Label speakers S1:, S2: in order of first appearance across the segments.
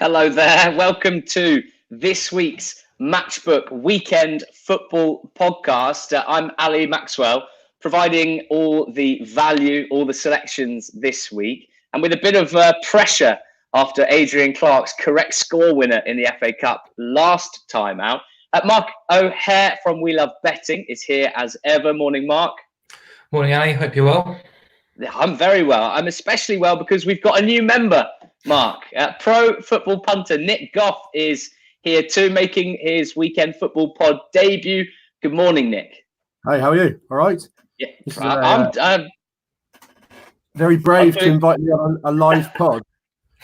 S1: Hello there. Welcome to this week's Matchbook Weekend Football Podcast. I'm Ali Maxwell, providing all the value, all the selections this week, and with a bit of pressure after Adrian Clark's correct score winner in the FA Cup last time out. Mark O'Hare from We Love Betting is here as ever. Morning, Mark.
S2: Morning, Ali. Hope you're well.
S1: I'm very well. I'm especially well because we've got a new member, Mark. Pro football punter Nick Goff is here too, making his weekend football pod debut. Good morning, Nick.
S3: Hey, how are you? All right?
S1: Yeah,
S3: I'm very brave to invite me on a live pod.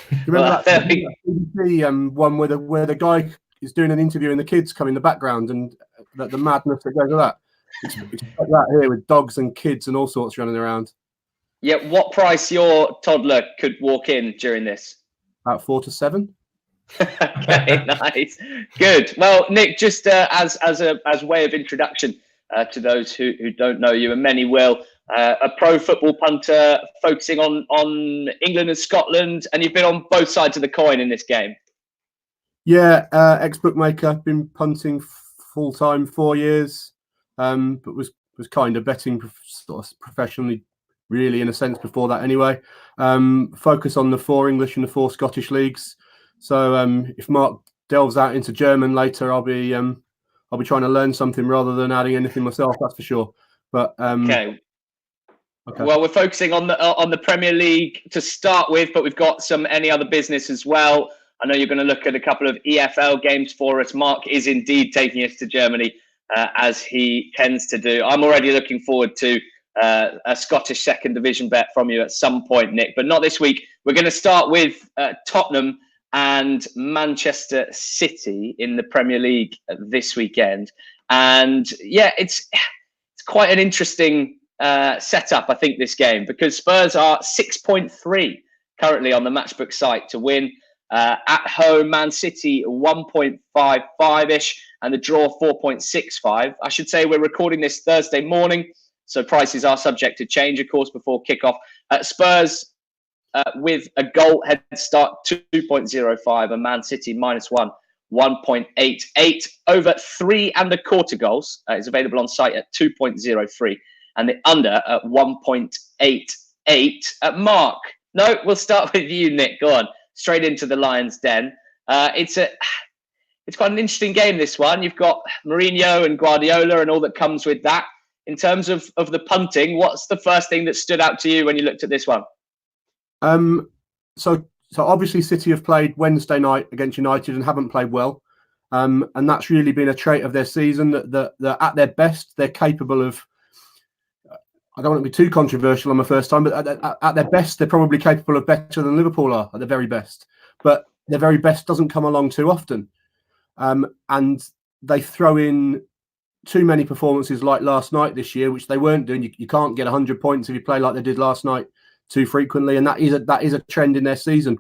S3: Do you remember that BBC one where the guy is doing an interview and the kids come in the background and the madness that goes with that? It's like that here with dogs and kids and all sorts running around.
S1: Yeah, what price your toddler could walk in during this?
S3: About 4 to 7.
S1: Okay, nice, good. Well, Nick, just as way of introduction to those who don't know you, and many will, a pro football punter focusing on England and Scotland, and you've been on both sides of the coin in this game.
S3: Yeah, ex-bookmaker, been punting full time 4 years, but was kind of betting sort of professionally. Really, in a sense, before that anyway. Focus on the 4 English and the 4 Scottish leagues. So if Mark delves out into German later, I'll be trying to learn something rather than adding anything myself. That's for sure. But
S1: okay. Well, we're focusing on the Premier League to start with, but we've got any other business as well. I know you're going to look at a couple of EFL games for us. Mark is indeed taking us to Germany, as he tends to do. I'm already looking forward to a Scottish second division bet from you at some point, Nick, but not this week. We're going to start with Tottenham and Manchester City in the Premier League this weekend. And yeah, it's quite an interesting setup, I think, this game, because Spurs are 6.3 currently on the Matchbook site to win. At home, Man City 1.55-ish and the draw 4.65. I should say we're recording this Thursday morning, so prices are subject to change, of course, before kickoff. Spurs with a goal head start 2.05 and Man City -1 1.88. Over 3.25 goals is available on site at 2.03 and the under at 1.88. Mark, no, we'll start with you, Nick. Go on, straight into the Lions' Den. It's quite an interesting game, this one. You've got Mourinho and Guardiola and all that comes with that. In terms of the punting, what's the first thing that stood out to you when you looked at this one?
S3: So obviously City have played Wednesday night against United and haven't played well. And that's really been a trait of their season, that at their best, they're capable of, I don't want to be too controversial on my first time, but at their best, they're probably capable of better than Liverpool are at their very best. But their very best doesn't come along too often. And they throw in too many performances like last night this year, which they weren't doing. You can't get 100 points if you play like they did last night too frequently, and that is a trend in their season.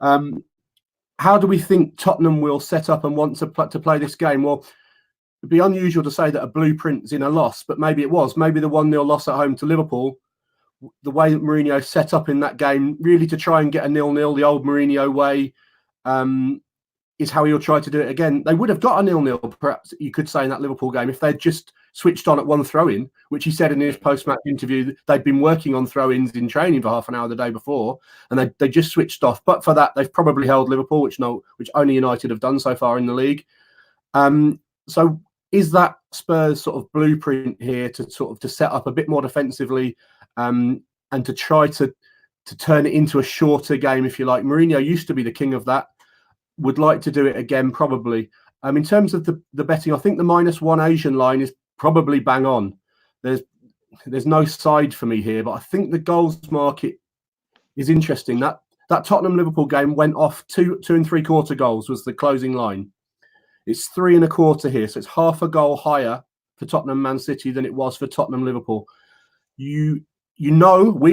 S3: How do we think Tottenham will set up and want to play this game? Well, it'd be unusual to say that a blueprint's in a loss, but maybe it was. Maybe the 1-0 loss at home to Liverpool, the way that Mourinho set up in that game, really to try and get a 0-0, the old Mourinho way, is how he'll try to do it again. They would have got a 0-0, perhaps you could say, in that Liverpool game if they'd just switched on at one throw-in, which he said in his post-match interview they'd been working on throw-ins in training for half an hour the day before, and they just switched off. But for that, they've probably held Liverpool, which only United have done so far in the league. So is that Spurs sort of blueprint here to set up a bit more defensively and to try to turn it into a shorter game, if you like? Mourinho used to be the king of that. Would like to do it again, probably. In terms of the betting, I think the -1 Asian line is probably bang on. There's no side for me here, but I think the goals market is interesting. That Tottenham Liverpool game went off 2 3/4 goals was the closing line. It's 3.25 here, so it's half a goal higher for Tottenham Man City than it was for Tottenham Liverpool. We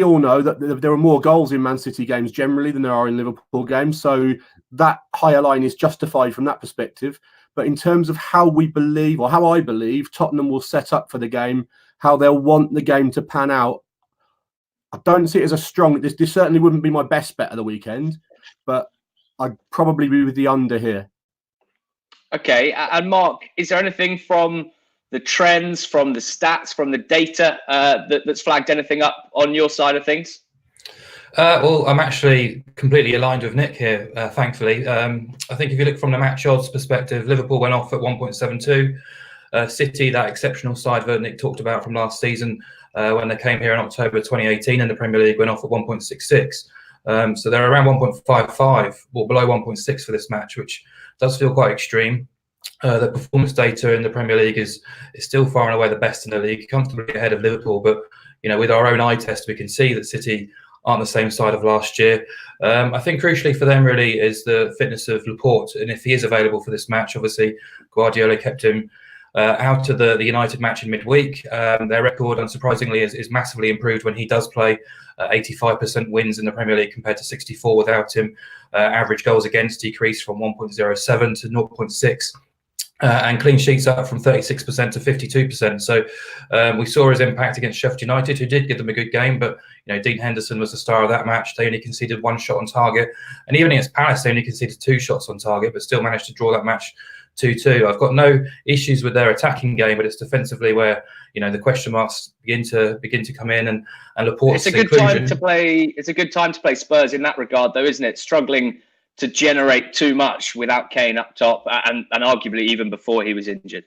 S3: all know that there are more goals in Man City games generally than there are in Liverpool games. So that higher line is justified from that perspective. But in terms of how we believe, or how I believe, Tottenham will set up for the game, how they'll want the game to pan out, I don't see it as a strong. This certainly wouldn't be my best bet of the weekend, but I'd probably be with the under here.
S1: Okay, and Mark, is there anything from the trends, from the stats, from the data that's flagged anything up on your side of things?
S2: Well, I'm actually completely aligned with Nick here, thankfully. I think if you look from the match odds perspective, Liverpool went off at 1.72. City, that exceptional side that Nick talked about from last season, when they came here in October 2018 in the Premier League, went off at 1.66. So they're around 1.55 or below 1.6 for this match, which does feel quite extreme. The performance data in the Premier League is still far and away the best in the league, comfortably ahead of Liverpool. But with our own eye test, we can see that City aren't the same side of last year. I think crucially for them really is the fitness of Laporte, and if he is available for this match, obviously Guardiola kept him out of the United match in midweek. Their record, unsurprisingly, is massively improved when he does play. 85% wins in the Premier League compared to 64 without him. Average goals against decreased from 1.07 to 0.6. And clean sheets up from 36% to 52%. So we saw his impact against Sheff.Utd, who did give them a good game, but Dean Henderson was the star of that match. They only conceded 1 shot on target, and even against Palace, they only conceded 2 shots on target, but still managed to draw that match 2-2. I've got no issues with their attacking game, but it's defensively where the question marks begin to come in, and Laporte's
S1: It's a good time to play. It's a good time to play Spurs in that regard, though, isn't it? Struggling to generate too much without Kane up top, and arguably even before he was injured.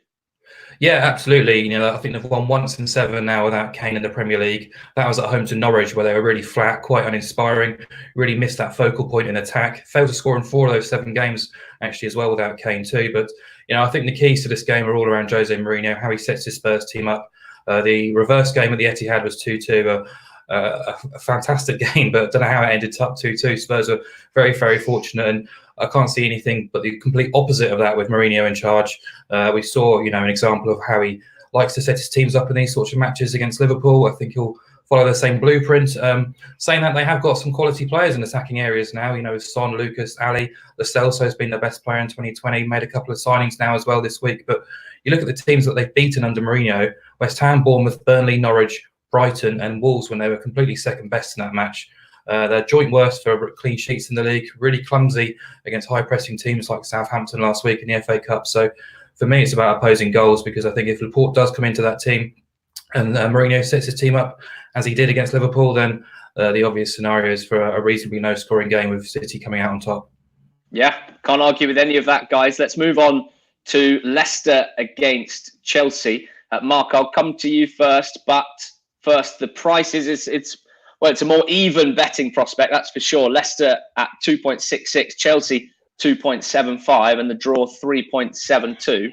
S2: Yeah, absolutely. I think they've won once in 7 now without Kane in the Premier League. That was at home to Norwich, where they were really flat, quite uninspiring, really missed that focal point in attack. Failed to score in 4 of those 7 games, actually, as well, without Kane too. But, I think the keys to this game are all around Jose Mourinho, how he sets his Spurs team up. The reverse game at the Etihad was 2-2. A fantastic game, but don't know how it ended up 2-2. Spurs are very, very fortunate, and I can't see anything but the complete opposite of that with Mourinho in charge. We saw, an example of how he likes to set his teams up in these sorts of matches against Liverpool. I think he'll follow the same blueprint. Saying that, they have got some quality players in attacking areas now. Son, Lucas, Ali. Lo Celso has been the best player in 2020. Made a couple of signings now as well this week. But you look at the teams that they've beaten under Mourinho: West Ham, Bournemouth, Burnley, Norwich, Brighton and Wolves, when they were completely second best in that match. They're joint worst for clean sheets in the league, really clumsy against high-pressing teams like Southampton last week in the FA Cup. So for me, it's about opposing goals, because I think if Laporte does come into that team and Mourinho sets his team up as he did against Liverpool, then the obvious scenario is for a reasonably no-scoring game with City coming out on top.
S1: Yeah, can't argue with any of that, guys. Let's move on to Leicester against Chelsea. Mark, I'll come to you first, but first, the prices, it's a more even betting prospect, that's for sure. Leicester at 2.66, Chelsea 2.75, and the draw 3.72.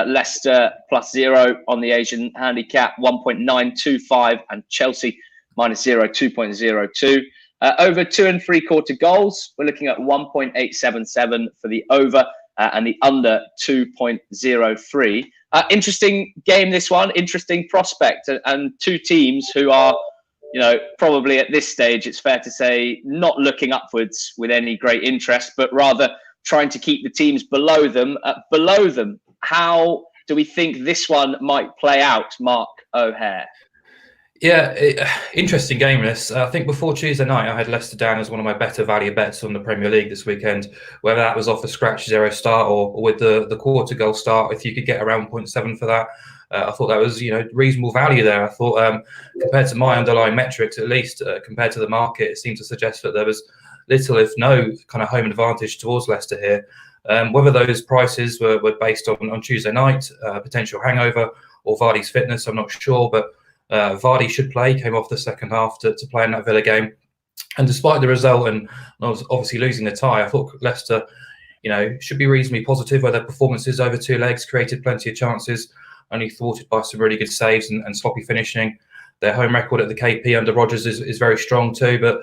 S1: Leicester +0 on the Asian handicap 1.925, and Chelsea -0 2.02. Over 2 3/4 goals, we're looking at 1.877 for the over, and the under 2.03. Interesting game, this one. Interesting prospect, and 2 teams who are, probably at this stage, it's fair to say, not looking upwards with any great interest, but rather trying to keep the teams below them. How do we think this one might play out, Mark O'Hare?
S2: Yeah, interesting game this. I think before Tuesday night, I had Leicester down as one of my better value bets on the Premier League this weekend, whether that was off the scratch 0 start or with the quarter goal start. If you could get around 0.7 for that, I thought that was reasonable value there. I thought compared to my underlying metrics, at least compared to the market, it seemed to suggest that there was little, if no, kind of home advantage towards Leicester here. Whether those prices were based on Tuesday night, potential hangover, or Vardy's fitness, I'm not sure, but Vardy should play, came off the second half to play in that Villa game. And despite the result and obviously losing the tie, I thought Leicester, should be reasonably positive where their performances over 2 legs, created plenty of chances, only thwarted by some really good saves and sloppy finishing. Their home record at the KP under Rodgers is very strong too, but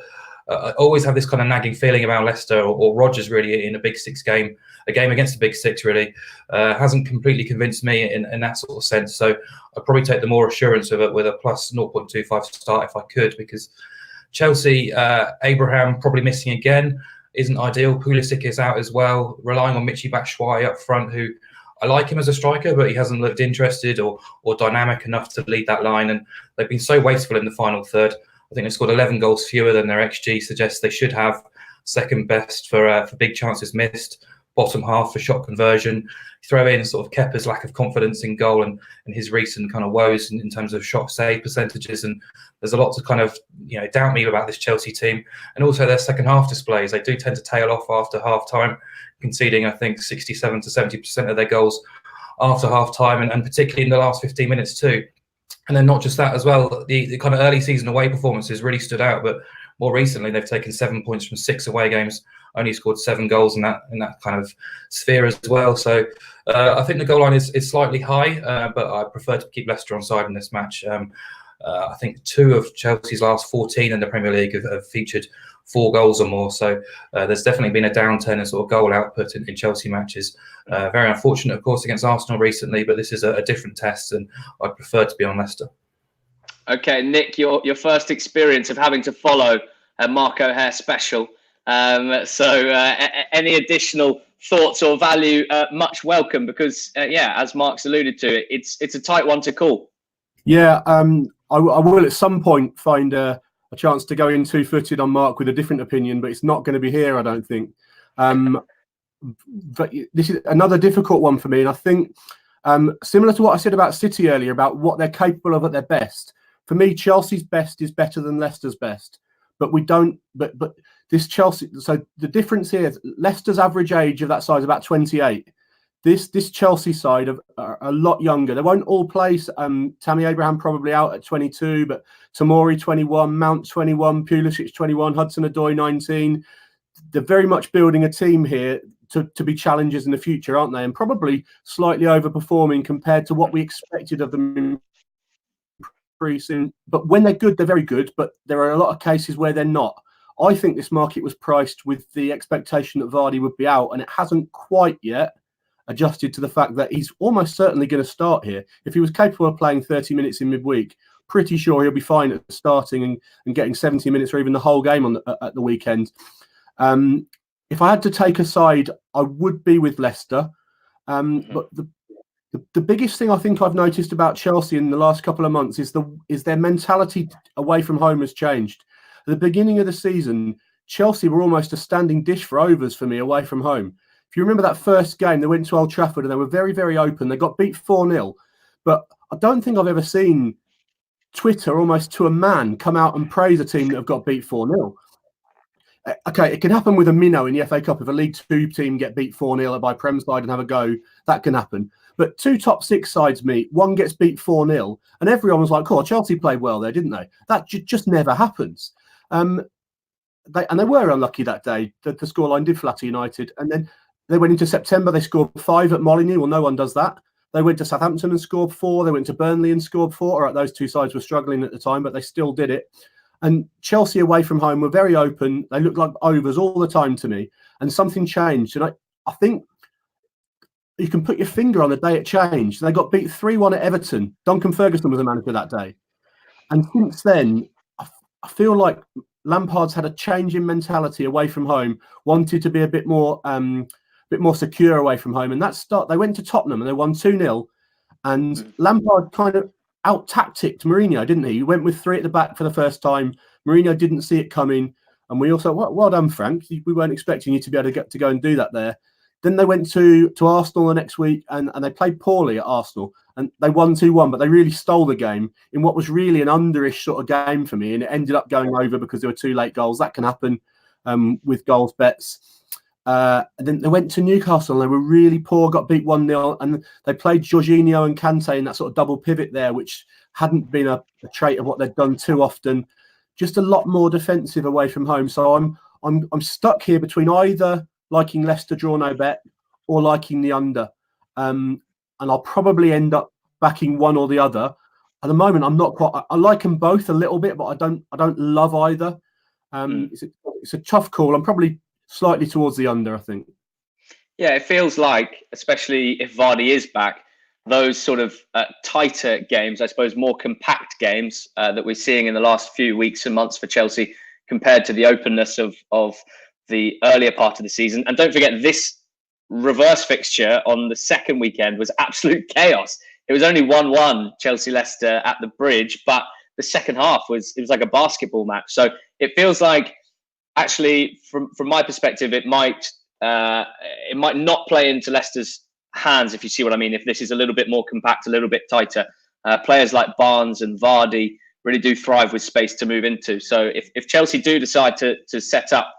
S2: I always have this kind of nagging feeling about Leicester or Rodgers really in a Big Six game, a game against the Big Six really, hasn't completely convinced me in that sort of sense. So I'd probably take the more assurance of it with a plus 0.25 start if I could, because Chelsea, Abraham probably missing again, isn't ideal. Pulisic is out as well, relying on Michy Batshuayi up front, who I like him as a striker, but he hasn't looked interested or dynamic enough to lead that line. And they've been so wasteful in the final third. I think they scored 11 goals fewer than their XG suggests they should have. second best for big chances missed, bottom half for shot conversion. Throw in sort of Kepa's lack of confidence in goal and his recent kind of woes in terms of shot save percentages, and there's a lot to kind of doubt me about this Chelsea team, and also their second half displays. They do tend to tail off after half time, conceding I think 67 to 70% of their goals after half time, and particularly in the last 15 minutes too. And then not just that as well, the kind of early season away performances really stood out, but more recently they've taken 7 points from 6 away games, only scored 7 goals in that kind of sphere as well. So I think the goal line is slightly high, but I prefer to keep Leicester on side in this match. I think 2 of Chelsea's last 14 in the Premier League have featured 4 goals or more. So there's definitely been a downturn in sort of goal output in Chelsea matches. Very unfortunate, of course, against Arsenal recently, but this is a different test, and I prefer to be on Leicester. Okay,
S1: Nick, your first experience of having to follow a Mark O'Hare special. Any additional thoughts or value, much welcome, because as Mark's alluded to, it's a tight one to call.
S3: Yeah, I will at some point find a chance to go in 2-footed on Mark with a different opinion, but it's not going to be here, I don't think. But this is another difficult one for me, and I think similar to what I said about City earlier, about what they're capable of at their best. For me, Chelsea's best is better than Leicester's best, but we don't. But this Chelsea. So the difference here, Leicester's average age of that side is about 28. This Chelsea side are a lot younger. They won't all play. Tammy Abraham probably out at 22, but Tomori 21, Mount 21, Pulisic 21, Hudson-Odoi 19. They're very much building a team here to be challengers in the future, aren't they? And probably slightly overperforming compared to what we expected of them in pre-season. But when they're good, they're very good. But there are a lot of cases where they're not. I think this market was priced with the expectation that Vardy would be out, and it hasn't quite yet adjusted to the fact that he's almost certainly going to start here. If he was capable of playing 30 minutes in midweek, pretty sure he'll be fine at starting and getting 70 minutes or even the whole game at the weekend. If I had to take a side, I would be with Leicester. But the biggest thing I think I've noticed about Chelsea in the last couple of months is their mentality away from home has changed. At the beginning of the season, Chelsea were almost a standing dish for overs for me away from home. If you remember that first game, they went to Old Trafford and they were very, very open. They got beat 4-0. But I don't think I've ever seen Twitter almost to a man come out and praise a team that have got beat 4-0. Okay, it can happen with a minnow in the FA Cup. If a League Two team get beat 4-0 by Prem side and have a go, that can happen. But 2 top 6 sides meet, one gets beat 4-0, and everyone was like, "Oh, Chelsea played well there, didn't they?" That just never happens. They were unlucky that day. The scoreline did flatter United, and then they went into September. They scored 5 at Molineux. Well, no one does that. They went to Southampton and scored 4. They went to Burnley and scored 4. All right, those 2 sides were struggling at the time, but they still did it. And Chelsea away from home were very open. They looked like overs all the time to me. And something changed. And I think you can put your finger on the day it changed. They got beat 3-1 at Everton. Duncan Ferguson was the manager that day. And since then, I feel like Lampard's had a change in mentality away from home, wanted to be a bit more secure away from home. And they went to Tottenham and they won 2-0. And Lampard kind of out-tacticked Mourinho, didn't he? He went with 3 at the back for the first time. Mourinho didn't see it coming. And we also, well done, Frank. We weren't expecting you to be able to go and do that there. Then they went to Arsenal the next week and they played poorly at Arsenal. And they won 2-1, but they really stole the game in what was really an underish sort of game for me. And it ended up going over because there were 2 late goals. That can happen with goals bets. And then they went to Newcastle and they were really poor, got beat 1-0. And they played Jorginho and Kante in that sort of double pivot there, which hadn't been a trait of what they'd done too often. Just a lot more defensive away from home. So I'm stuck here between either liking Leicester draw no bet or liking the under. And I'll probably end up backing one or the other. At the moment, I'm not quite. I like them both a little bit, but I don't love either. It's a tough call. I'm probably slightly towards the under, I think.
S1: Yeah, it feels like, especially if Vardy is back, those sort of tighter games, I suppose, more compact games that we're seeing in the last few weeks and months for Chelsea compared to the openness of the earlier part of the season. And don't forget, this reverse fixture on the second weekend was absolute chaos. It was only 1-1 Chelsea-Leicester at the Bridge, but the second half was like a basketball match. So it feels like actually, from my perspective, it might not play into Leicester's hands, if you see what I mean. If this is a little bit more compact, a little bit tighter, players like Barnes and Vardy really do thrive with space to move into. So if Chelsea do decide to set up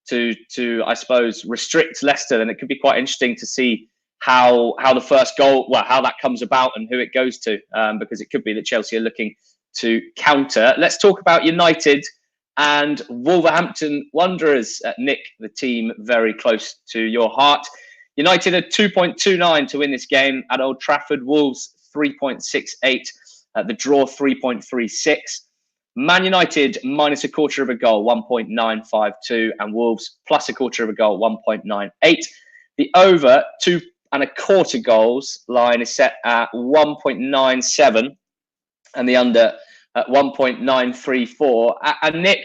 S1: to I suppose restrict Leicester, then it could be quite interesting to see how the first goal, how that comes about and who it goes to, because it could be that Chelsea are looking to counter. Let's talk about United and Wolverhampton Wanderers. Nick, the team very close to your heart. United are 2.29 to win this game at Old Trafford. Wolves 3.68. The draw 3.36. Man United minus a quarter of a goal 1.952, and Wolves plus a quarter of a goal 1.98. The over 2.25 goals line is set at 1.97, and the under at 1.934. And Nick,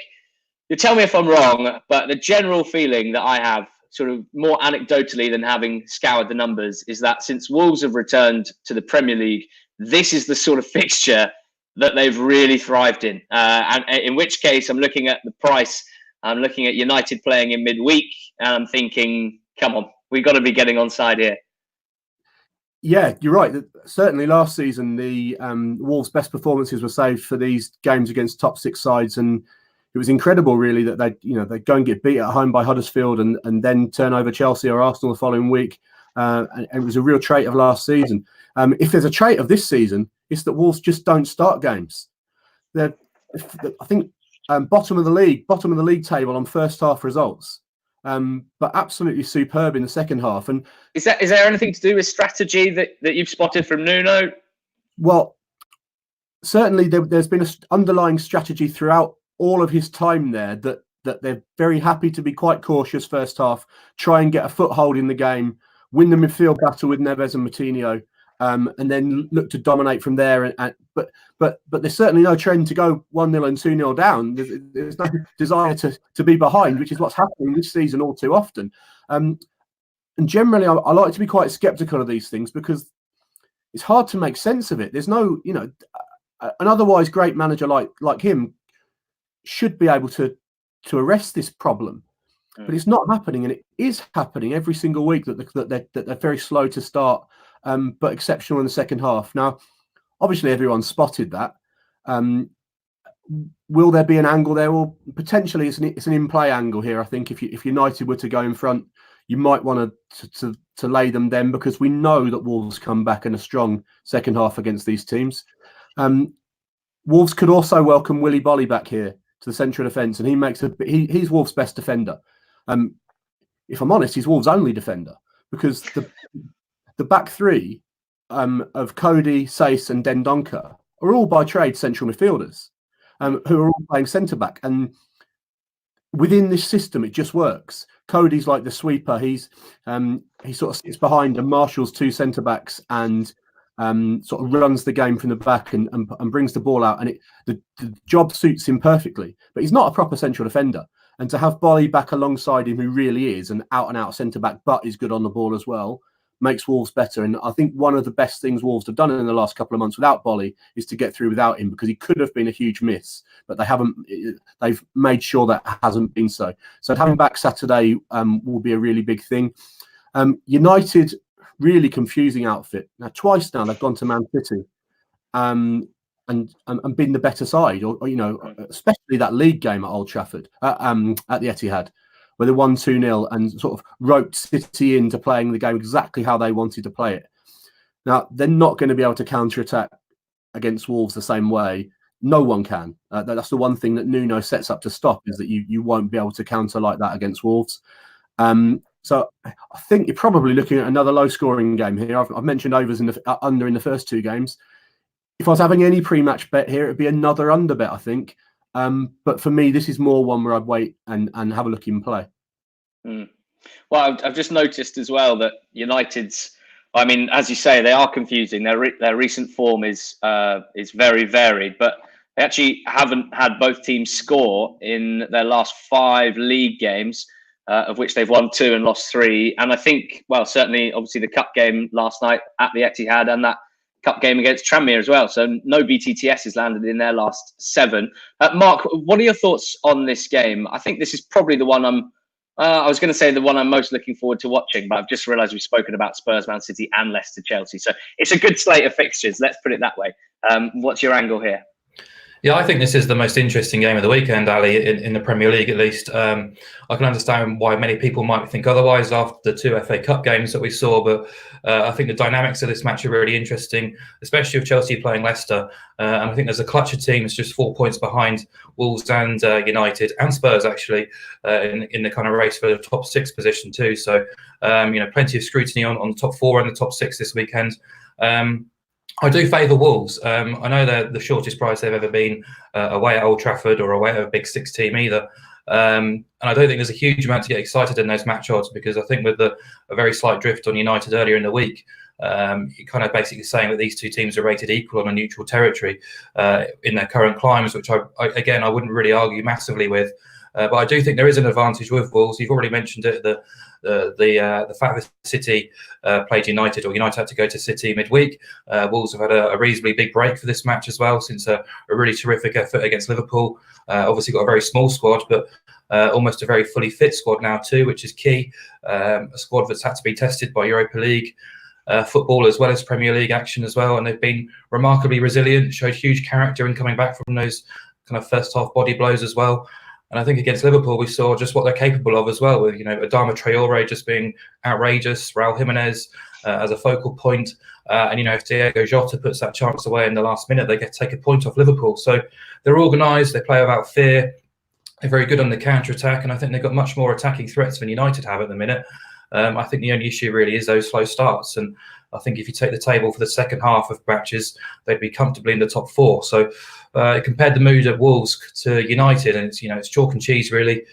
S1: you tell me if I'm wrong, but the general feeling that I have, sort of more anecdotally than having scoured the numbers, is that since Wolves have returned to the Premier League, this is the sort of fixture that they've really thrived in. And in which case, I'm looking at the price. I'm looking at United playing in midweek, and I'm thinking, come on, we've got to be getting onside here.
S3: Yeah, you're right. Certainly last season, the Wolves' best performances were saved for these games against top six sides, and it was incredible, really, that they'd go and get beat at home by Huddersfield and then turn over Chelsea or Arsenal the following week. And it was a real trait of last season. If there's a trait of this season, it's that Wolves just don't start games. They're, I think, bottom of the league table on first half results, but absolutely superb in the second half. And
S1: is there anything to do with strategy that you've spotted from Nuno?
S3: Well, certainly there's been an underlying strategy throughout all of his time there that they're very happy to be quite cautious first half, try and get a foothold in the game, win the midfield battle with Neves and Moutinho, and then look to dominate from there. But there's certainly no trend to go 1-0 and 2-0 down. There's no desire to be behind, which is what's happening this season all too often. And generally, I like to be quite sceptical of these things because it's hard to make sense of it. There's no, an otherwise great manager like him should be able to arrest this problem. But it's not happening, and it is happening every single week that they're very slow to start, but exceptional in the second half. Now, obviously, everyone's spotted that. Will there be an angle there? Well, potentially, it's an in-play angle here. I think if United were to go in front, you might want to lay them then, because we know that Wolves come back in a strong second half against these teams. Wolves could also welcome Willy Bolly back here to the central defence, and he's Wolves' best defender. If I'm honest, he's Wolves' only defender, because the back three of Cody, Sace and Dendoncker are all by trade central midfielders who are all playing centre-back. And within this system, it just works. Cody's like the sweeper. He sort of sits behind and marshals two centre-backs and sort of runs the game from the back and brings the ball out. And the job suits him perfectly. But he's not a proper central defender. And to have Bolly back alongside him, who really is an out-and-out centre-back, but is good on the ball as well, makes Wolves better. And I think one of the best things Wolves have done in the last couple of months without Bolly is to get through without him, because he could have been a huge miss, but they've made sure that hasn't been so. So having back Saturday will be a really big thing. United, really confusing outfit. Now, twice now they've gone to Man City and been the better side, or especially that league game at Old Trafford, at the Etihad, where they won 2-0 and sort of roped City into playing the game exactly how they wanted to play it. Now, they're not going to be able to counter-attack against Wolves the same way. No one can. That's the one thing that Nuno sets up to stop, is that you won't be able to counter like that against Wolves. So I think you're probably looking at another low-scoring game here. I've mentioned overs under in the first two games. If I was having any pre-match bet here, it'd be another under bet, I think. But for me, this is more one where I'd wait and have a look in play.
S1: Well, I've just noticed as well that United's, I mean, as you say, they are confusing. Their recent form is very varied, but they actually haven't had both teams score in their last 5 league games, of which they've won 2 and lost 3. And I think, well, certainly, obviously, the cup game last night at the Etihad and that Cup game against Tranmere as well. So no BTTS has landed in their last 7. Mark, what are your thoughts on this game? I think this is probably the one I was going to say the one I'm most looking forward to watching, but I've just realised we've spoken about Spurs, Man City and Leicester, Chelsea. So it's a good slate of fixtures. Let's put it that way. What's your angle here?
S2: Yeah, I think this is the most interesting game of the weekend, Ali, in the Premier League at least. I can understand why many people might think otherwise after the 2 FA Cup games that we saw, but I think the dynamics of this match are really interesting, especially with Chelsea playing Leicester. And I think there's a clutch of teams just 4 points behind Wolves and United and Spurs, actually, in the kind of race for the top 6 position too. So, plenty of scrutiny on the top 4 and the top 6 this weekend. I do favour Wolves. I know they're the shortest price they've ever been away at Old Trafford or away at a Big 6 team either. And I don't think there's a huge amount to get excited in those match odds, because I think with a very slight drift on United earlier in the week, you're kind of basically saying that these 2 teams are rated equal on a neutral territory in their current climes, which I wouldn't really argue massively with. But I do think there is an advantage with Wolves. You've already mentioned it, the fact that City played United, or United had to go to City midweek. Wolves have had a reasonably big break for this match as well, since a really terrific effort against Liverpool. Obviously got a very small squad, but almost a very fully fit squad now too, which is key. A squad that's had to be tested by Europa League football as well as Premier League action as well, and they've been remarkably resilient, showed huge character in coming back from those kind of first half body blows as well. And I think against Liverpool, we saw just what they're capable of as well, with, Adama Traore just being outrageous, Raul Jimenez as a focal point. And, if Diego Jota puts that chance away in the last minute, they get to take a point off Liverpool. So they're organised, they play without fear, they're very good on the counter-attack, and I think they've got much more attacking threats than United have at the minute. I think the only issue really is those slow starts. And I think if you take the table for the second half of matches, they'd be comfortably in the top 4. So it compared the mood at Wolves to United, and it's chalk and cheese really.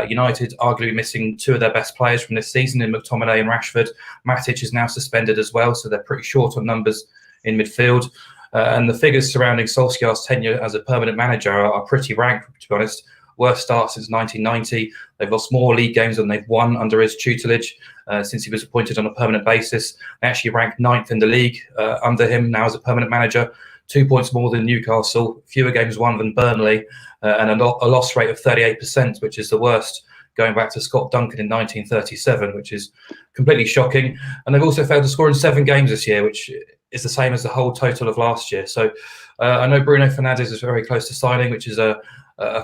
S2: United arguably missing 2 of their best players from this season in McTominay and Rashford. Matic is now suspended as well, so they're pretty short on numbers in midfield. And the figures surrounding Solskjaer's tenure as a permanent manager are pretty rank, to be honest. Worst start since 1990. They've lost more league games than they've won under his tutelage since he was appointed on a permanent basis. They actually ranked 9th in the league under him now as a permanent manager. 2 points more than Newcastle, fewer games won than Burnley, and a loss rate of 38%, which is the worst going back to Scott Duncan in 1937, which is completely shocking. And they've also failed to score in 7 games this year, which is the same as the whole total of last year. So I know Bruno Fernandes is very close to signing, which is a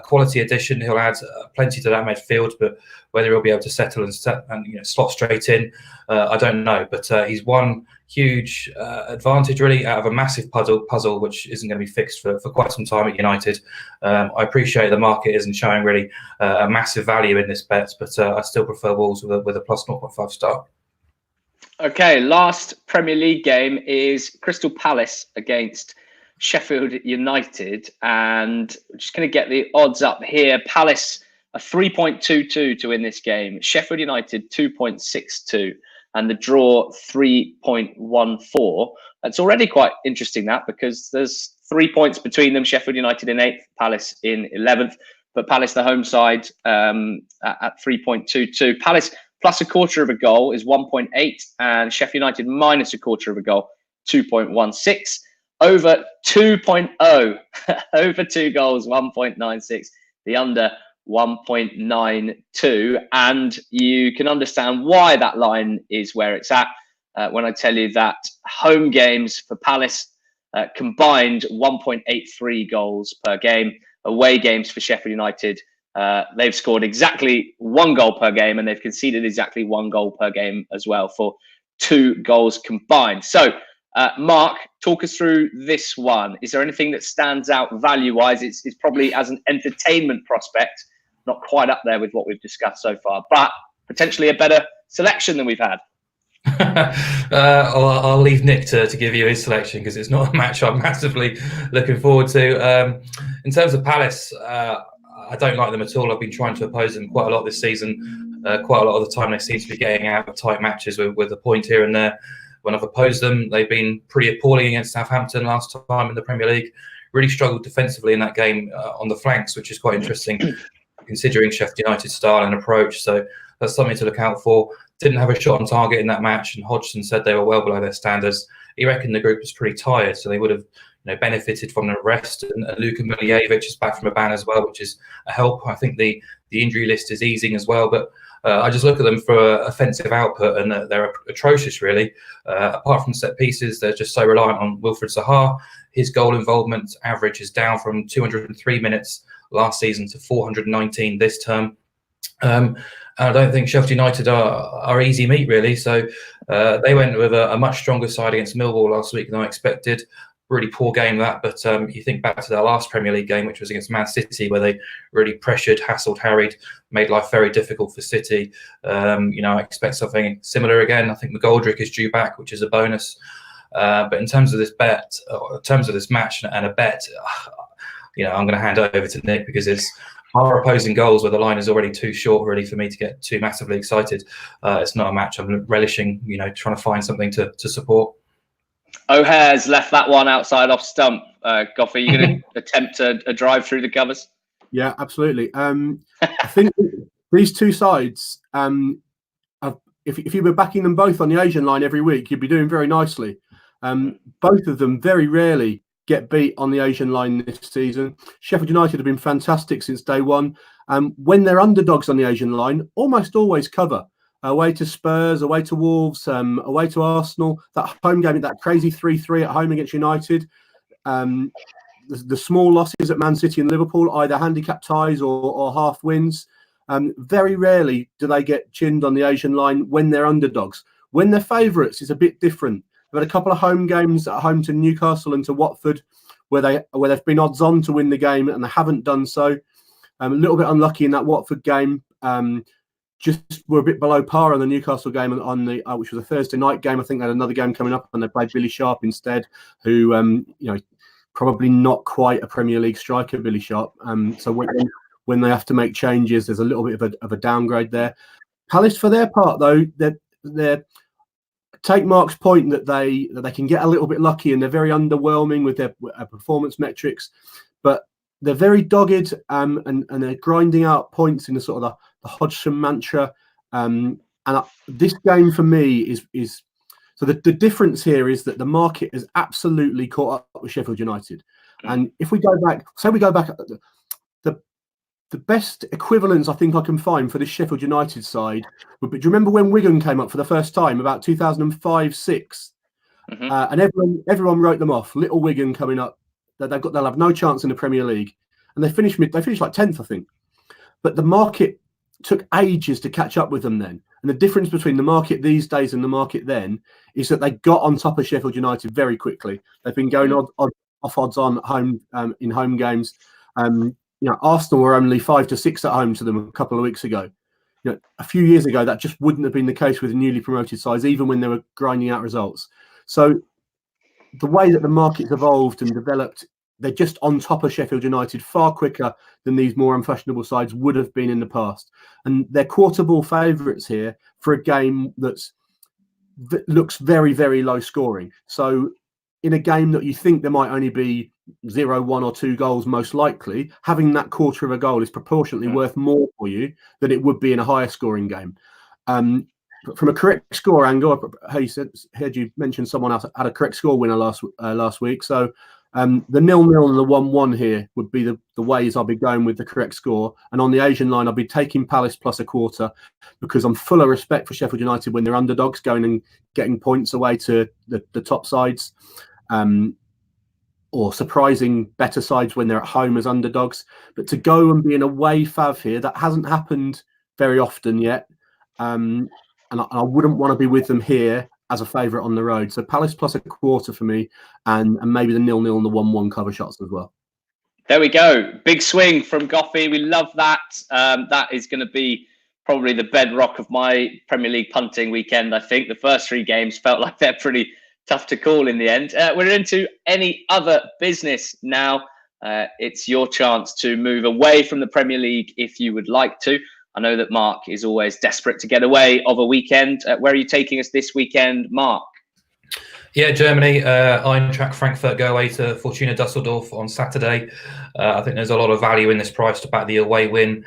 S2: quality addition. He'll add plenty to that midfield, but whether he'll be able to settle and slot straight in, I don't know. But he's one huge advantage really out of a massive puzzle which isn't going to be fixed for quite some time at United. I appreciate the market isn't showing really a massive value in this bet, but I still prefer Wolves with a plus 0.5 star.
S1: Okay, last Premier League game is Crystal Palace against Sheffield United, and we're just going to get the odds up here. Palace a 3.22 to win this game. Sheffield United 2.62, and the draw 3.14. That's already quite interesting, that, because there's 3 points between them. Sheffield United in 8th, Palace in 11th, but Palace the home side at 3.22. Palace plus a quarter of a goal is 1.8, and Sheffield United minus a quarter of a goal 2.16. Over 2.0, over 2 goals, 1.96. The under 1.92. And you can understand why that line is where it's at when I tell you that home games for Palace combined 1.83 goals per game. Away games for Sheffield United, they've scored exactly 1 goal per game, and they've conceded exactly 1 goal per game as well, for 2 goals combined. So, Mark, talk us through this one. Is there anything that stands out value-wise? It's probably, as an entertainment prospect, not quite up there with what we've discussed so far, but potentially a better selection than we've had.
S2: I'll leave Nick to give you his selection, because it's not a match I'm massively looking forward to. In terms of Palace, I don't like them at all. I've been trying to oppose them quite a lot this season. Quite a lot of the time they seem to be getting out of tight matches with a point here and there. When I've opposed them, they've been pretty appalling against Southampton last time in the Premier League. Really struggled defensively in that game on the flanks, which is quite interesting considering Sheffield United's style and approach. So that's something to look out for. Didn't have a shot on target in that match, and Hodgson said they were well below their standards. he reckoned the group was pretty tired, so they would have benefited from the rest. And Luka Miljevic is back from a ban as well, which is a help. I think the injury list is easing as well, but I just look at them for offensive output, and they're atrocious, really. Apart from set pieces, they're just so reliant on Wilfried Zaha. His goal involvement average is down from 203 minutes last season to 419 this term. And I don't think Sheffield United are easy meat, really. So they went with a much stronger side against Millwall last week than I expected. Really poor game, that. But you think back to their last Premier League game, which was against Man City, where they really pressured, hassled, harried, made life very difficult for City. I expect something similar again. I think McGoldrick is due back, which is a bonus. But in terms of this bet, or in terms of this match and a bet, I'm going to hand over to Nick, because it's our opposing goals where the line is already too short, really, for me to get too massively excited. It's not a match I'm relishing, trying to find something to support.
S1: O'Hare's left that one outside off stump. Goff, are you going to attempt a drive through the covers?
S3: Yeah, absolutely. I think these two sides, if you were backing them both on the Asian line every week, you'd be doing very nicely. Both of them very rarely get beat on the Asian line this season. Sheffield United have been fantastic since day one. When they're underdogs on the Asian line, almost always cover. Away to Spurs, away to Wolves, away to Arsenal. That home game, that crazy 3-3 at home against United. The small losses at Man City and Liverpool, either handicap ties or half wins. Very rarely do they get chinned on the Asian line when they're underdogs. When they're favourites, it's a bit different. They've had a couple of home games at home to Newcastle and to Watford, where they've been odds on to win the game and they haven't done so. A little bit unlucky in that Watford game. Just were a bit below par on the Newcastle game which was a Thursday night game. I think they had another game coming up and they played Billy Sharp instead, who probably not quite a Premier League striker, Billy Sharp. So when they have to make changes, there's a little bit of a downgrade there. Palace, for their part, though, they're take Mark's point that they can get a little bit lucky and they're very underwhelming with their performance metrics, but they're very dogged and they're grinding out points in the sort of the Hodgson mantra. This game for me is so the difference here is that the market has absolutely caught up with Sheffield United. And if we go back, the best equivalence I think I can find for this Sheffield United side would be, do you remember when Wigan came up for the first time about 2005-06? And everyone wrote them off. Little Wigan coming up, they'll have no chance in the Premier League, and they finished like 10th, I think. But the market took ages to catch up with them then. And the difference between the market these days and the market then is that they got on top of Sheffield United very quickly. They've been going off odds on at home in home games. Arsenal were only 5-6 at home to them a couple of weeks ago. A few years ago, that just wouldn't have been the case with newly promoted sides, even when they were grinding out results. So the way that the market's evolved and developed, they're just on top of Sheffield United far quicker than these more unfashionable sides would have been in the past. And they're quarter-ball favourites here for a game that looks very, very low scoring. So in a game that you think there might only be 0, 1 or 2 goals, most likely, having that quarter of a goal is proportionately worth more for you than it would be in a higher scoring game. From a correct score angle, I heard you mention someone else had a correct score winner last week. So the 0-0 and the 1-1 here would be the ways I'll be going with the correct score. And on the Asian line, I'll be taking Palace plus a quarter, because I'm full of respect for Sheffield United when they're underdogs, going and getting points away to the top sides. Or surprising better sides when they're at home as underdogs. But to go and be an away fav here, that hasn't happened very often yet. And I wouldn't want to be with them here as a favourite on the road. So Palace plus a quarter for me, and maybe the 0-0 and the 1-1 cover shots as well.
S1: There we go. Big swing from Goffy. We love that. That is going to be probably the bedrock of my Premier League punting weekend, I think. The first 3 games felt like they're pretty tough to call in the end. We're into any other business now. It's your chance to move away from the Premier League if you would like to. I know that Mark is always desperate to get away of a weekend. Where are you taking us this weekend, Mark?
S2: Yeah, Germany. Eintracht Frankfurt go away to Fortuna Düsseldorf on Saturday. I think there's a lot of value in this price to back the away win.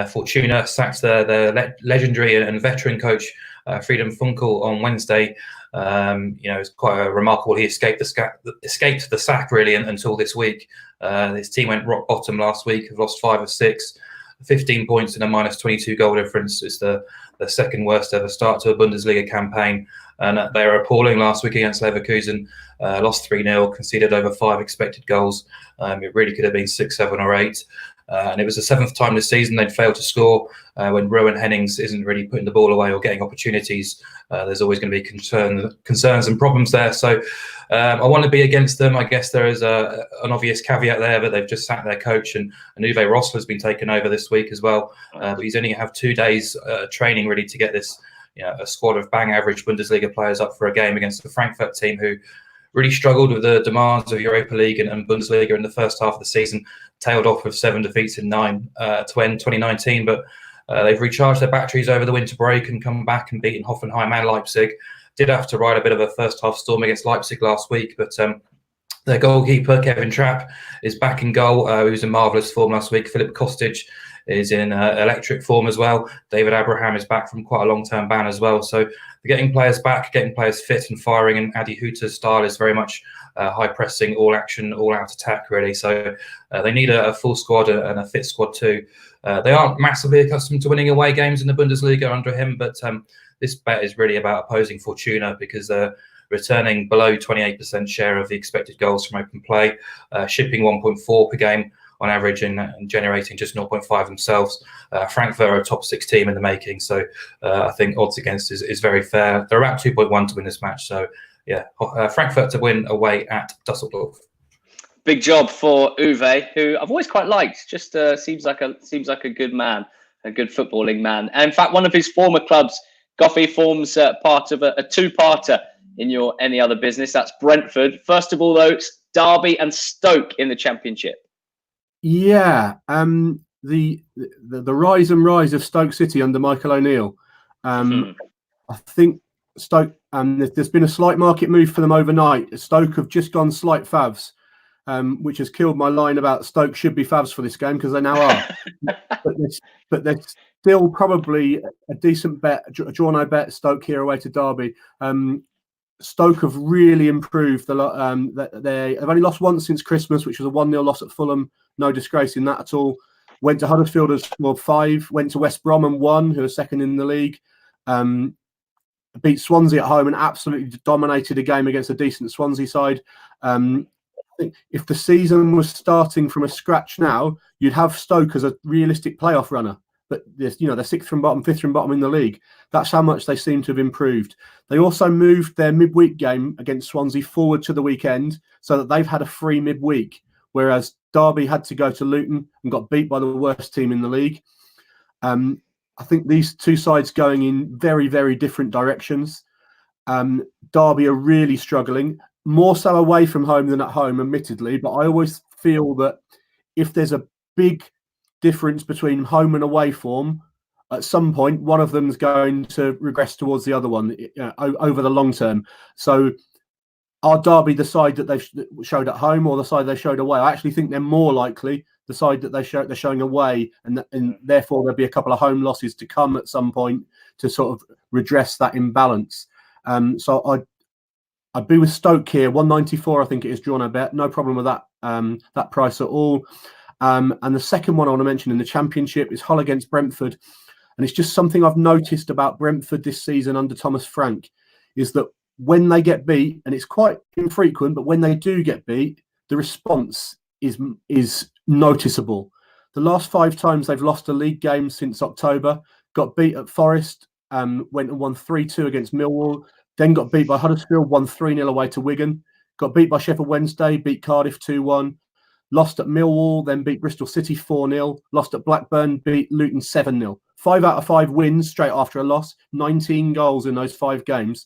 S2: Fortuna sacked their legendary and veteran coach, Friedhelm Funkel, on Wednesday. It's quite remarkable. He escaped the sack really until this week. His team went rock bottom last week. Have lost 5 of 6, 15 points and a -22 goal difference. It's the second worst ever start to a Bundesliga campaign. And they were appalling last week against Leverkusen. Lost 3-0, conceded over 5 expected goals. It really could have been 6, 7 or 8. And it was the 7th time this season they'd failed to score. When Rowan Hennings isn't really putting the ball away or getting opportunities, there's always going to be concerns and problems there. So I want to be against them. I guess there is an obvious caveat there, but they've just sacked their coach, and Uwe Rosler's been taken over this week as well. But he's only going to have 2 days training really to get this, a squad of bang average Bundesliga players up for a game against the Frankfurt team, who really struggled with the demands of Europa League and Bundesliga in the first half of the season. Tailed off with 7 defeats in 9 to end 2019, but they've recharged their batteries over the winter break and come back and beaten Hoffenheim and Leipzig. Did have to ride a bit of a first half storm against Leipzig last week, but their goalkeeper, Kevin Trapp, is back in goal. He was in marvellous form last week. Filip Kostic is in electric form as well. David Abraham is back from quite a long-term ban as well. So they're getting players back, getting players fit and firing, and Adi Hütter's style is very much high pressing, all action, all out attack really. So they need a full squad and a fit squad too. They aren't massively accustomed to winning away games in the Bundesliga under him, but this bet is really about opposing Fortuna, because they're returning below 28% share of the expected goals from open play, shipping 1.4 per game on average and generating just 0.5 themselves. Frankfurt are a top 6 team in the making, so I think odds against is very fair. They're about 2.1 to win this match, so yeah, Frankfurt to win away at Dusseldorf.
S1: Big job for Uwe, who I've always quite liked. Just seems like a good man, a good footballing man. And in fact, one of his former clubs, Goffy, forms part of a two-parter in your Any Other Business. That's Brentford. First of all, though, it's Derby and Stoke in the Championship.
S3: Yeah, the rise and rise of Stoke City under Michael O'Neill. I think Stoke, there's been a slight market move for them overnight. Stoke have just gone slight favs, which has killed my line about Stoke should be favs for this game, because they now are. but they're still probably a decent bet, a draw-no bet. Stoke here away to Derby. Stoke have really improved. They've only lost once since Christmas, which was a 1-0 loss at Fulham. No disgrace in that at all. Went to Huddersfield as 5. Went to West Brom and won, who are second in the league. Beat Swansea at home and absolutely dominated a game against a decent Swansea side. I think if the season was starting from a scratch now, you'd have Stoke as a realistic playoff runner. But they're 6th from bottom, 5th from bottom in the league. That's how much they seem to have improved. They also moved their midweek game against Swansea forward to the weekend, so that they've had a free midweek, whereas Derby had to go to Luton and got beat by the worst team in the league. I think these two sides going in very, very different directions. Derby are really struggling, more so away from home than at home, admittedly. But I always feel that if there's a big difference between home and away form, at some point, one of them is going to regress towards the other one over the long term. So are Derby the side that they've showed at home or the side they showed away? I actually think they're more likely the side that they're showing away, and therefore there'll be a couple of home losses to come at some point to sort of redress that imbalance. So I'd be with Stoke here. 194, I think it is, drawn a bet. No problem with that price at all. And the second one I want to mention in the Championship is Hull against Brentford. And it's just something I've noticed about Brentford this season under Thomas Frank, is that when they get beat, and it's quite infrequent, but when they do get beat, the response is noticeable. The last 5 times they've lost a league game since October, got beat at Forest, went and won 3-2 against Millwall, then got beat by Huddersfield, won 3-0 away to Wigan, got beat by Sheffield Wednesday, beat Cardiff 2-1, lost at Millwall, then beat Bristol City 4-0, lost at Blackburn, beat Luton 7-0. 5 out of 5 wins straight after a loss, 19 goals in those 5 games.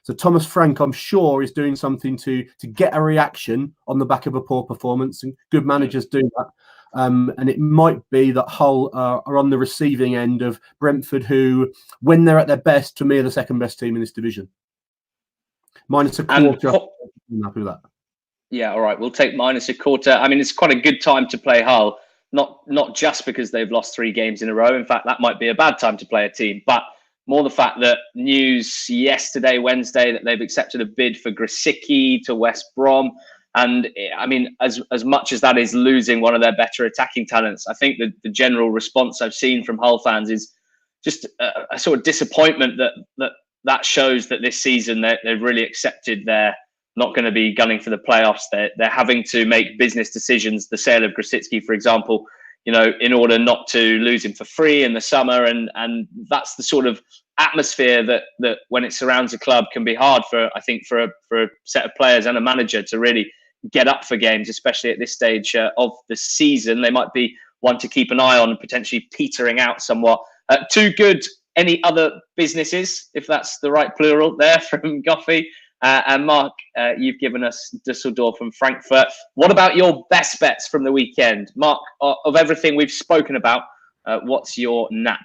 S3: So Thomas Frank, I'm sure, is doing something to get a reaction on the back of a poor performance, and good managers do that. And it might be that Hull are on the receiving end of Brentford, who, when they're at their best, to me, are the second best team in this division. Minus a quarter. I'm happy with that.
S1: Yeah, all right. We'll take minus a quarter. I mean, it's quite a good time to play Hull, not just because they've lost 3 games in a row. In fact, that might be a bad time to play a team, but more the fact that news yesterday, Wednesday, that they've accepted a bid for Grosicki to West Brom. And I mean, as much as that is losing one of their better attacking talents, I think the general response I've seen from Hull fans is just a sort of disappointment that shows that this season they've really accepted they're not going to be gunning for the playoffs. They're having to make business decisions. The sale of Grosicki, for example, in order not to lose him for free in the summer, and that's the sort of atmosphere that when it surrounds a club can be hard for a set of players and a manager to really get up for games, especially at this stage of the season. They might be one to keep an eye on, potentially petering out somewhat. Too good. Any other businesses, if that's the right plural there, from Goffy? And Mark, you've given us Dusseldorf and Frankfurt. What about your best bets from the weekend? Mark, of everything we've spoken about, what's your nap?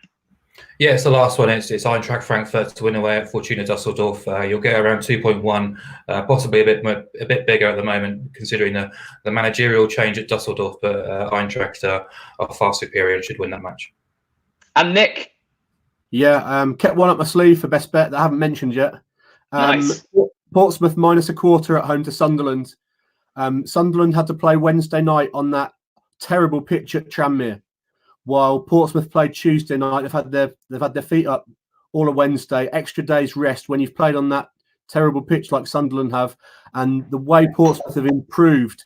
S2: Yeah, it's the last one. It's Eintracht Frankfurt to win away at Fortuna Dusseldorf. You'll get around 2.1, possibly a bit bigger at the moment, considering the managerial change at Dusseldorf. But Eintracht are far superior and should win that match.
S1: And Nick?
S3: Yeah, kept one up my sleeve for best bet that I haven't mentioned yet.
S1: Nice.
S3: Portsmouth -1/4 at home to Sunderland. Sunderland had to play Wednesday night on that terrible pitch at Tranmere, while Portsmouth played Tuesday night. They've had their feet up all of Wednesday, extra day's rest when you've played on that terrible pitch like Sunderland have. And the way Portsmouth have improved,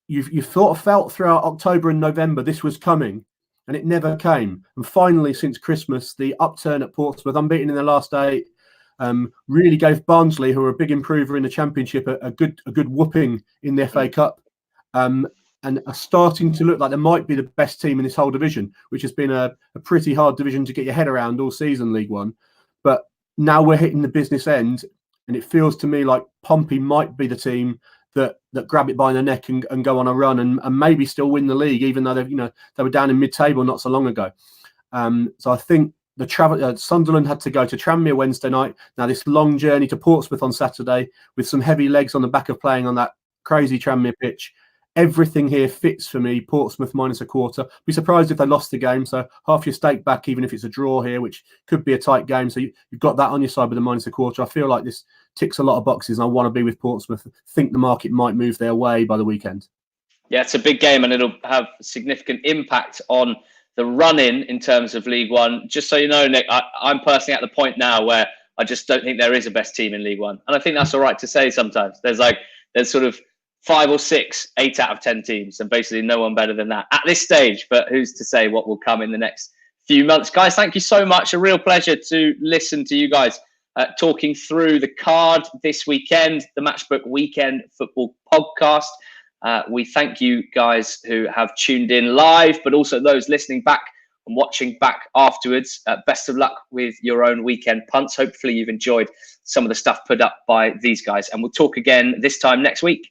S3: you've sort of felt throughout October and November this was coming, and it never came. And finally, since Christmas, the upturn at Portsmouth, unbeaten in the last 8, really gave Barnsley, who are a big improver in the Championship, a good whooping in the FA Cup, and are starting to look like they might be the best team in this whole division, which has been a pretty hard division to get your head around all season, League One. But now we're hitting the business end, and it feels to me like Pompey might be the team that grab it by the neck and go on a run and maybe still win the league, even though they were down in mid-table not so long ago. So I think Sunderland had to go to Tranmere Wednesday night. Now this long journey to Portsmouth on Saturday with some heavy legs on the back of playing on that crazy Tranmere pitch. Everything here fits for me. Portsmouth -1/4. Be surprised if they lost the game. So half your stake back, even if it's a draw here, which could be a tight game. So you've got that on your side with the -1/4. I feel like this ticks a lot of boxes, and I want to be with Portsmouth. Think the market might move their way by the weekend.
S1: Yeah, it's a big game, and it'll have significant impact on the run-in in terms of League One. Just so you know, Nick, I'm personally at the point now where I just don't think there is a best team in League One. And I think that's all right to say sometimes. There's sort of 5 or 6, 8 out of 10 teams, and basically no one better than that at this stage. But who's to say what will come in the next few months? Guys, thank you so much. A real pleasure to listen to you guys talking through the card this weekend, the Matchbook Weekend Football Podcast. We thank you guys who have tuned in live, but also those listening back and watching back afterwards. Best of luck with your own weekend punts. Hopefully you've enjoyed some of the stuff put up by these guys, and we'll talk again this time next week.